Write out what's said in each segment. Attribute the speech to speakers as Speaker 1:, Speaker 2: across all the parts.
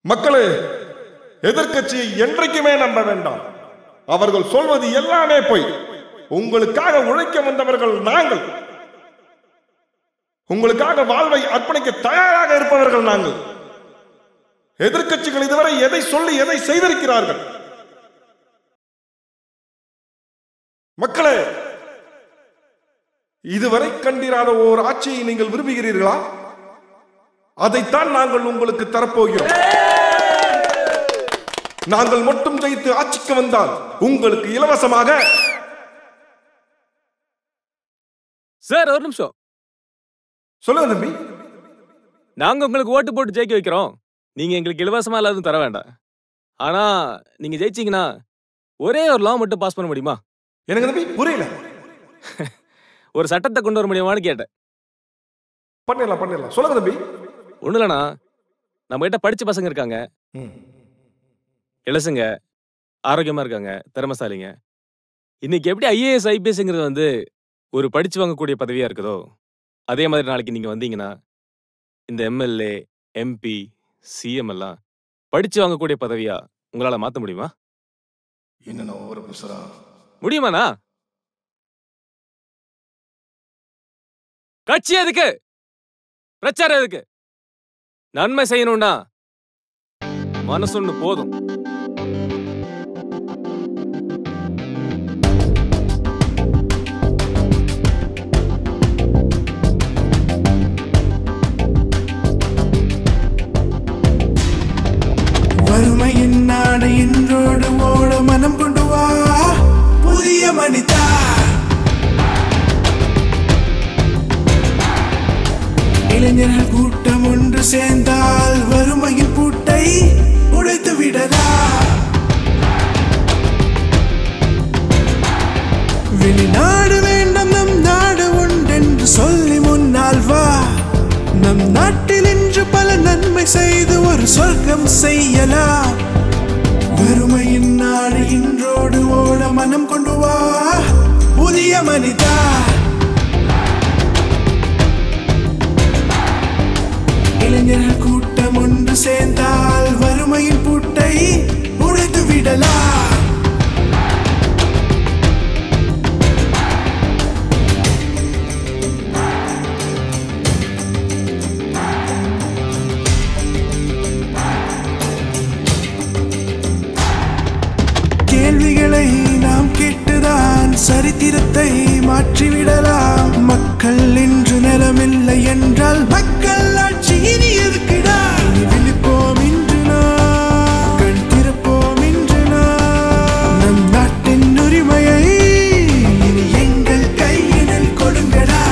Speaker 1: மக்களே, எதிர்க்கட்சியை என்றைக்குமே நம்ப வேண்டாம். அவர்கள் சொல்வது எல்லாமே பொய். உங்களுக்காக உழைக்க வந்தவர்கள் நாங்கள். உங்களுக்காக வாழ்வை அர்ப்பணிக்க தயாராக இருப்பவர்கள் நாங்கள். எதிர்க்கட்சிகள் இதுவரை எதை சொல்லி எதை செய்திருக்கிறார்கள்? மக்களே, இதுவரை கண்டிராத ஓர் ஆட்சியை நீங்கள் விரும்புகிறீர்களா? அதைத்தான் நாங்கள் உங்களுக்கு தரப்போகிறோம். நாங்கள் மட்டும் ஜெயித்து ஆட்சிக்கு வந்தால் உங்களுக்கு இலவசமாக.
Speaker 2: சார், ஒரு நிமிஷம்
Speaker 1: சொல்லுங்க தம்பி.
Speaker 2: நாங்க உங்களுக்கு ஓட்டு போட்டு ஜெயிக்க வைக்கிறோம். நீங்க எங்களுக்கு இலவசமா எல்லாரும் தர வேண்டாம். ஆனா நீங்க ஜெயிச்சீங்கன்னா ஒரே ஒரு லா மட்டும் பாஸ் பண்ண முடியுமா?
Speaker 1: எனக்கு தம்பி புரியல.
Speaker 2: ஒரு சட்டத்தை கொண்டு வர முடியுமான்னு கேட்டேன்.
Speaker 1: பண்ணிடலாம் பண்ணிடலாம். சொல்லுங்க தம்பி.
Speaker 2: ஒண்ணு இல்லைண்ணா, நம்ம கிட்ட படிச்ச பசங்க இருக்காங்க, இளசுங்க, ஆரோக்கியமா இருக்காங்க, திறமசாலிங்க. இன்னைக்கு எப்படி IAS IPSங்கிறது ஒரு படிச்சு வாங்கக்கூடிய பதவியா இருக்குதோ, அதே மாதிரி நாளைக்கு நீங்க வந்தீங்கன்னா இந்த MLA MP CM எல்லாம் படிச்சு வாங்கக்கூடிய பதவியா உங்களால மாத்த முடியுமா?
Speaker 1: என்ன ஒவ்வொரு புதுசா
Speaker 2: முடியுமாண்ணா? கட்சி எதுக்கு, பிரச்சாரம் எதுக்கு? நன்மை செய்யணும்னா மனசொன்னு போதும்.
Speaker 3: வறுமையின் நாடு இன்றோடு ஓட மனம் கொண்டு வா புதிய மனிதா. இளைஞர்கள் கூட்டம் ஒன்று சேர்ந்தால் வறுமையின் பூட்டை உடைத்து விடலாம். வெளிநாடு வேண்டாம், நம் நாடு உண்டென்று சொல்லி முன்னால் வா. நம் நாட்டில் இன்று பல நன்மை செய்து ஒரு சொர்க்கம் செய்யலாம். வறுமையின் நாடு இன்றோடு ஓட மனம் கொண்டு வா புதிய மனிதா. இளைஞர்கள் கூட்டம் ஒன்று சேர்ந்தால் வறுமையின் பூட்டை உடைத்து விடலாம். கேள்விகளை நாம் கேட்டுதான் சரித்திரத்தை மாற்றிவிடலாம். மக்கள் இன்று நிலமில்லை என்றால் மக்கள் ஆட்சி இனி எதுக்குடா? இனி விழிப்போம் இன்று நாம், கண் திறப்போம் இன்று நாம். நம் நாட்டின் உரிமையை இனி எங்கள் கையினில் கொடுங்கடா.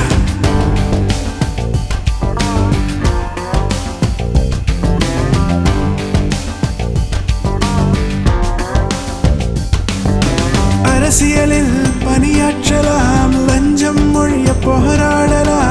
Speaker 3: அரசியலில் பணியாற்றலாம், லஞ்சம் ஒழிய போராடலாம்.